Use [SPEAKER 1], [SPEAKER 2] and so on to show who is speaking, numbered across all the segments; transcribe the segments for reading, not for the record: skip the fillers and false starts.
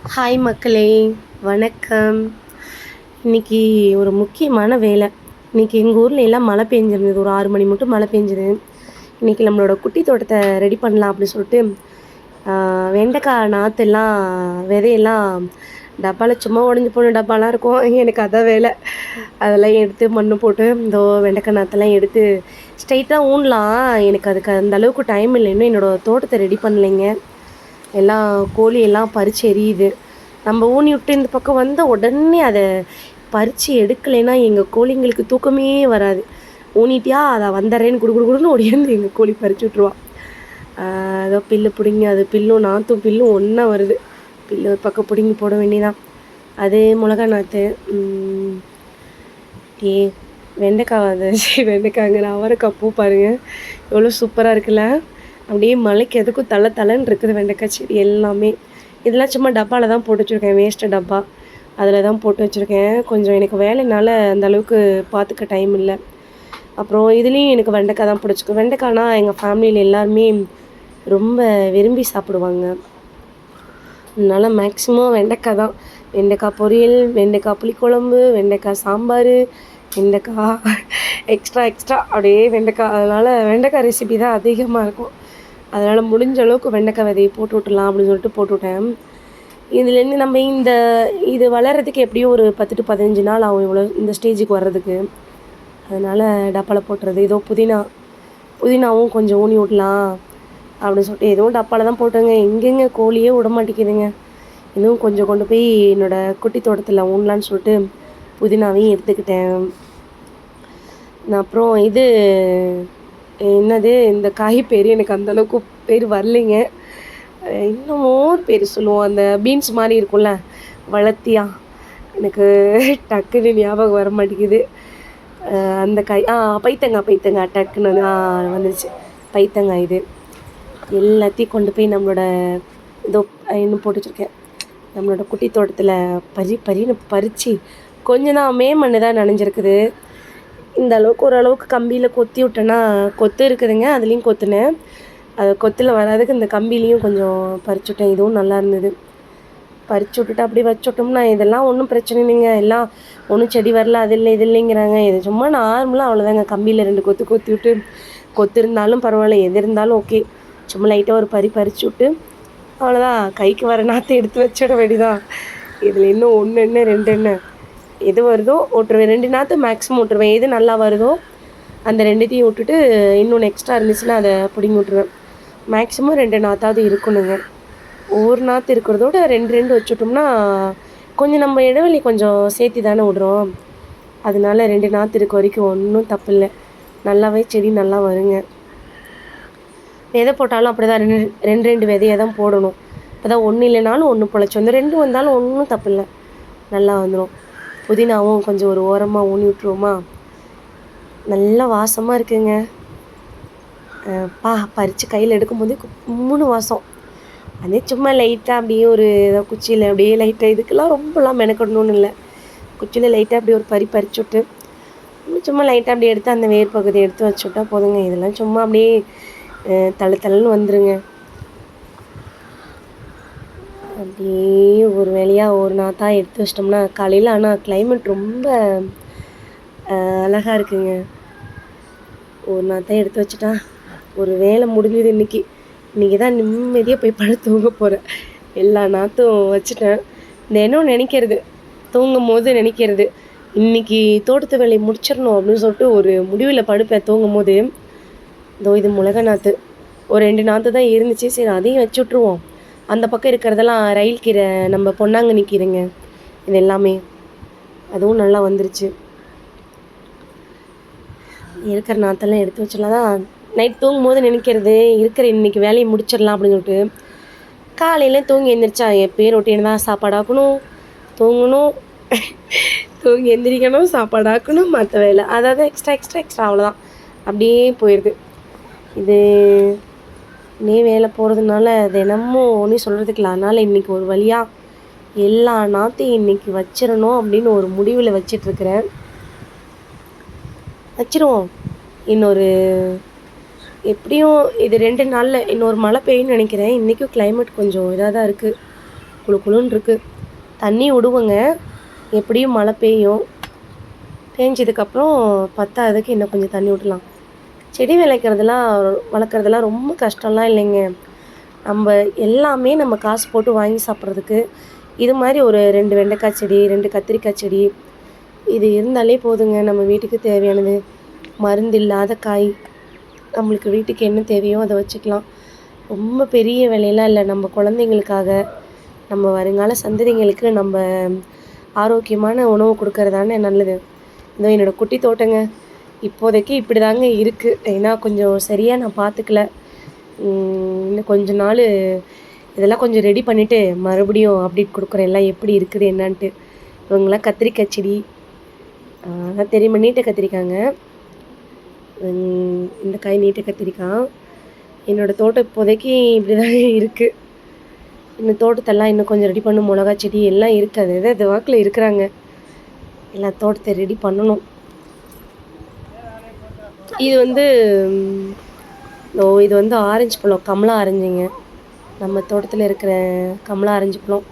[SPEAKER 1] Hi மக்களே, வணக்கம். இன்றைக்கி ஒரு முக்கியமான வேலை. இன்றைக்கி எங்கள் ஊரில் எல்லாம் மழை பெஞ்சிருந்தது. ஒரு 6 மணி மட்டும் மழை பெஞ்சுது. இன்றைக்கி நம்மளோட குட்டி தோட்டத்தை ரெடி பண்ணலாம் அப்படின்னு சொல்லிட்டு வெண்டைக்காய் நாற்றுலாம் விதையெல்லாம் டப்பாவில் சும்மா உடஞ்சி போன டப்பாலாம் இருக்கும். எனக்கு அதான் வேலை. அதெல்லாம் எடுத்து மண் போட்டு இந்த வெண்டைக்காய் நாற்றெல்லாம் எடுத்து ஸ்ட்ரைட்டாக ஊனலாம். எனக்கு அதுக்கு அந்த அளவுக்கு டைம் இல்லை. இன்னும் என்னோடய தோட்டத்தை ரெடி பண்ணலைங்க. எல்லாம் கோழி எல்லாம் பறித்து எரியுது. நம்ம ஊனி விட்டு இந்த பக்கம் வந்தால் உடனே அதை பறித்து எடுக்கலைன்னா எங்கள் கோழிங்களுக்கு தூக்கமே வராது. ஊனிட்டியா அதை வந்துடுறேன்னு குடுன்னு ஓடியாந்து எங்கள் கோழி பறித்து விட்ருவான். ஏதோ பில்லு பிடுங்கி அது பில்லும் நாற்றும் பில்லும் ஒன்றா வருது. பில்லு ஒரு பக்கம் பிடுங்கி போட வேண்டியதான். அது மிளகா நாற்று. வெண்டைக்காய் அது வெண்டைக்காய்ங்கிற அவரைக்காய் பூ பாருங்கள் எவ்வளோ சூப்பராக இருக்குல்ல. அப்படியே மலைக்கு எதுக்கும் தலைன்னு இருக்குது வெண்டைக்காய் செடி எல்லாமே. இதெல்லாம் சும்மா டப்பாவில் தான் போட்டு வச்சுருக்கேன், வேஸ்ட்டு டப்பா. அதில் தான் போட்டு வச்சுருக்கேன். கொஞ்சம் எனக்கு வேலைனால அந்தளவுக்கு பார்த்துக்க டைம் இல்லை. அப்புறம் இதுலேயும் எனக்கு வெண்டைக்காய் தான் பிடிச்சிக்கும். வெண்டைக்காய்னா எங்கள் ஃபேமிலியில் எல்லாருமே ரொம்ப விரும்பி சாப்பிடுவாங்க. அதனால் மேக்ஸிமம் வெண்டைக்காய் தான். வெண்டைக்காய் பொரியல், வெண்டைக்காய் புளிக்குழம்பு, வெண்டைக்காய் சாம்பார், வெண்டைக்காய் எக்ஸ்ட்ரா அப்படியே வெண்டைக்காய். அதனால் வெண்டைக்காய் ரெசிபி தான் அதிகமாக இருக்கும். அதனால் முடிஞ்ச அளவுக்கு வெண்டைக்காய் விதையை போட்டு விட்டுலாம் அப்படின்னு சொல்லிட்டு போட்டுவிட்டேன். இதுலேருந்து நம்ம இது வளர்கிறதுக்கு எப்படியும் ஒரு 10 to 15 நாள் ஆகும் இவ்வளோ இந்த ஸ்டேஜுக்கு வர்றதுக்கு. அதனால் டப்பாவில் போட்டுறது. ஏதோ புதினாவும் கொஞ்சம் ஊனி விடலாம் அப்படின்னு சொல்லிட்டு எதுவும் டப்பாவில் தான் போட்டுங்க. எங்கெங்க கோழியே விட மாட்டேங்குதுங்க. இதுவும் கொஞ்சம் கொண்டு போய் என்னோடய குட்டி தோட்டத்தில் ஊனலான்னு சொல்லிட்டு புதினாவையும் எடுத்துக்கிட்டேன். நான் அப்புறம் என்னது இந்த காய் பேர் எனக்கு அந்தளவுக்கு பேர் வரலைங்க. இன்னமும் ஒரு பேர் சொல்லுவோம், அந்த பீன்ஸ் மாதிரி இருக்கும்ல வளர்த்தியா, எனக்கு டக்குன்னு ஞாபகம் வர மாட்டேங்குது. அந்த காய் பைத்தங்காய் டக்குன்னு வந்துருச்சு. பைத்தங்காய் இது எல்லாத்தையும் கொண்டு போய் நம்மளோட இன்னும் போட்டு வச்சுருக்கேன். நம்மளோட குட்டி தோட்டத்தில் பறின்னு பறித்து கொஞ்சம் தான் மண் தான் நனைஞ்சிருக்குது. இந்த அளவுக்கு ஓரளவுக்கு கம்பியில் கொத்தி விட்டேன்னா கொத்து இருக்குதுங்க. அதுலேயும் கொத்துனேன். அது கொத்தில் வராதுக்கு இந்த கம்பிலையும் கொஞ்சம் பறிச்சு விட்டேன். இதுவும் நல்லா இருந்தது. பறிச்சு விட்டுட்டு அப்படியே வச்சு விட்டோம்னா இதெல்லாம் ஒன்றும் பிரச்சனை இல்லைங்க. எல்லாம் ஒன்றும் செடி வரல, அது இல்லைங்கிறாங்க. இது சும்மா நார்மலாக அவ்வளோதாங்க. கம்பியில் 2 கொத்தி விட்டு, கொத்து இருந்தாலும் பரவாயில்ல, எது இருந்தாலும் ஓகே. சும்மா லைட்டாக ஒரு பறிச்சு விட்டு அவ்வளோதான். கைக்கு வர நாற்றை எடுத்து வச்சிட வேண்டியதான். இதில் இன்னும் 1 எண்ணெய் 2 எண்ணெய் எது வருதோ விட்டுருவேன். 2 நாற்று மேக்ஸிமம் விட்டுருவேன். எது நல்லா வருதோ அந்த 2த்தையும் விட்டுட்டு இன்னொன்று எக்ஸ்ட்ரா இருந்துச்சுன்னா அதை பிடிங்கி விட்ருவேன். மேக்ஸிமம் 2 நாற்றாவது இருக்கணுங்க. ஒவ்வொரு நாற்று இருக்கிறதோட 2 வச்சுட்டோம்னா கொஞ்சம் நம்ம இடைவெளி கொஞ்சம் சேர்த்தி தானே விடுறோம். அதனால 2 நாற்று இருக்க வரைக்கும் ஒன்றும் தப்பு இல்லை. நல்லாவே செடி நல்லா வருங்க. விதை போட்டாலும் அப்படி தான் 2 விதையை தான் போடணும். இப்போ தான் 1 இல்லைனாலும் 1 பொழைச்சி வந்து 2 வந்தாலும் ஒன்றும் தப்பு இல்லை, நல்லா வந்துடும். புதினாவும் கொஞ்சம் ஒரு ஓரமாக ஊனி விட்டுருவோமா. நல்லா வாசமாக இருக்குங்க. பறித்து கையில் எடுக்கும்போது 3 வாசம். அதே சும்மா லைட்டாக அப்படியே ஒரு ஏதோ குச்சியில் அப்படியே லைட்டாக, இதுக்கெல்லாம் ரொம்பலாம் மெனக்கடணும்னு இல்லை. குச்சியில் லைட்டாக அப்படியே ஒரு பறிச்சு விட்டு சும்மா லைட்டாக அப்படியே எடுத்து அந்த வேர் பகுதியை எடுத்து வச்சு விட்டா போதுங்க. இதெல்லாம் சும்மா அப்படியே தள்ளுன்னு வந்துருங்க. அப்படியே ஒரு வேலையாக ஒரு நாற்றா எடுத்து வச்சிட்டோம்னா காலையில். ஆனால் கிளைமேட் ரொம்ப அழகாக இருக்குங்க. ஒரு நாற்றா எடுத்து வச்சுட்டா ஒரு வேலை முடிஞ்சுது. இன்றைக்கி தான் நிம்மதியாக போய் படுத்து தூங்க போகிறேன். எல்லா நாற்றும் வச்சுட்டேன். தினம் நினைக்கிறது, தூங்கும் போது நினைக்கிறது, இன்றைக்கி தோட்டத்து வேலையை முடிச்சிடணும் அப்படின்னு சொல்லிட்டு ஒரு முடிவில் படுப்பேன் தூங்கும் போது. இது மிளகா நாற்று ஒரு 2 நாற்று தான் இருந்துச்சு. சரி அதையும் வச்சு விட்ருவோம். அந்த பக்கம் இருக்கிறதெல்லாம் ரயில் கீரை, நம்ம பொன்னாங்கண்ணி கீரைங்க. இது எல்லாமே அதுவும் நல்லா வந்துருச்சு. இருக்கிற நாற்றெல்லாம் எடுத்து வச்சிடலாம் தான் நைட் தூங்கும் போது நினைக்கிறது, இருக்கிற இன்றைக்கி வேலையை முடிச்சிடலாம் அப்படின்னு சொல்லிட்டு. காலையில் தூங்கி எழுந்திரிச்சா எப்பயும் ரொட்டீன் தான். சாப்பாடாக்கணும், தூங்கணும், தூங்கி எந்திரிக்கணும், சாப்பாடாக்கணும், மற்ற வேலை அதாவது எக்ஸ்ட்ரா அவ்வளோதான். அப்படியே போயிடுது. இது வேலை போகிறதுனால தினமும் ஒன்றும் சொல்கிறதுக்குல. அதனால் இன்றைக்கி ஒரு வழியாக எல்லா நாற்றையும் இன்றைக்கி வச்சிடணும் அப்படின்னு ஒரு முடிவில் வச்சிட்ருக்கிறேன். வச்சிருவோம். இன்னொரு எப்படியும் இது 2 நாளில் இன்னொரு மழை பெய்யும்னு நினைக்கிறேன். இன்றைக்கும் கிளைமேட் கொஞ்சம் இதாக தான் இருக்குது. குளு குளுன்னு இருக்குது. தண்ணி விடுவோங்க, எப்படியும் மழை பெய்யும். பேஞ்சதுக்கப்புறம் பத்தாததுக்கு இன்னும் கொஞ்சம் தண்ணி விடலாம். செடி வளர்க்குறதெல்லாம் ரொம்ப கஷ்டம்லாம் இல்லைங்க. நம்ம எல்லாமே நம்ம காசு போட்டு வாங்கி சாப்பிட்றதுக்கு இது மாதிரி ஒரு 2 வெண்டைக்காய் செடி, 2 கத்திரிக்காய் செடி இது இருந்தாலே போதுங்க. நம்ம வீட்டுக்கு தேவையானது மருந்து இல்லாத காய், நம்மளுக்கு வீட்டுக்கு என்ன தேவையோ அதை வச்சுக்கலாம். ரொம்ப பெரிய விலையெல்லாம் இல்லை. நம்ம குழந்தைங்களுக்காக, நம்ம வருங்கால சந்ததிங்களுக்கு நம்ம ஆரோக்கியமான உணவு கொடுக்கறதானே நல்லது. இதோ என்னோடய குட்டி தோட்டங்க இப்போதைக்கு இப்படி தாங்க இருக்குது. ஏன்னா கொஞ்சம் சரியாக நான் பார்த்துக்கல. இன்னும் கொஞ்ச நாள் இதெல்லாம் கொஞ்சம் ரெடி பண்ணிவிட்டு மறுபடியும் அப்டேட் கொடுக்குறேன் எல்லாம் எப்படி இருக்குது என்னான்ட்டு. இவங்களாம் கத்திரிக்காய் செடி, அதான் தெரியுமா, நீட்டை கத்திரிக்காங்க. இந்த காய் நீட்டை கத்திரிக்காய். என்னோடய தோட்டம் இப்போதைக்கு இப்படி தாங்க இருக்குது. இன்னும் தோட்டத்தெல்லாம் இன்னும் கொஞ்சம் ரெடி பண்ணணும். மிளகா செடி எல்லாம் இருக்குது. அது வாக்கில் இருக்கிறாங்க. எல்லா தோட்டத்தை ரெடி பண்ணணும். இது வந்து ஆரஞ்சு பழம், கமலா ஆரஞ்சுங்க. நம்ம தோட்டத்தில் இருக்கிற கமலா ஆரஞ்சு பழம்.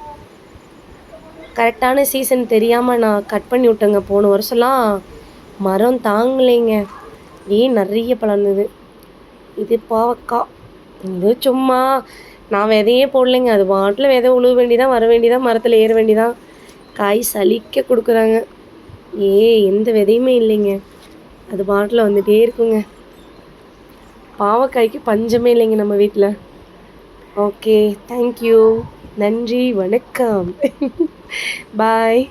[SPEAKER 1] கரெக்டான சீசன் தெரியாமல் நான் கட் பண்ணி விட்டேங்க. போன வருஷம்லாம் மரம் தாங்கலைங்க, நிறைய பழம் இருந்தது. இது பாவக்காய். இது சும்மா நான் விதையே போடலைங்க, அது பாட்டில் விதை உழுவ வேண்டியதான், வர வேண்டியதான், மரத்தில் ஏற வேண்டியதான். காய் சலிக்க கொடுக்குறாங்க. எந்த விதையுமே இல்லைங்க, அது பாட்டில் வந்துகிட்டே இருக்குங்க. பாவக்காய்க்கு பஞ்சமே இல்லைங்க நம்ம வீட்டில். ஓகே, தேங்க்யூ, நன்றி, வணக்கம். பாய்.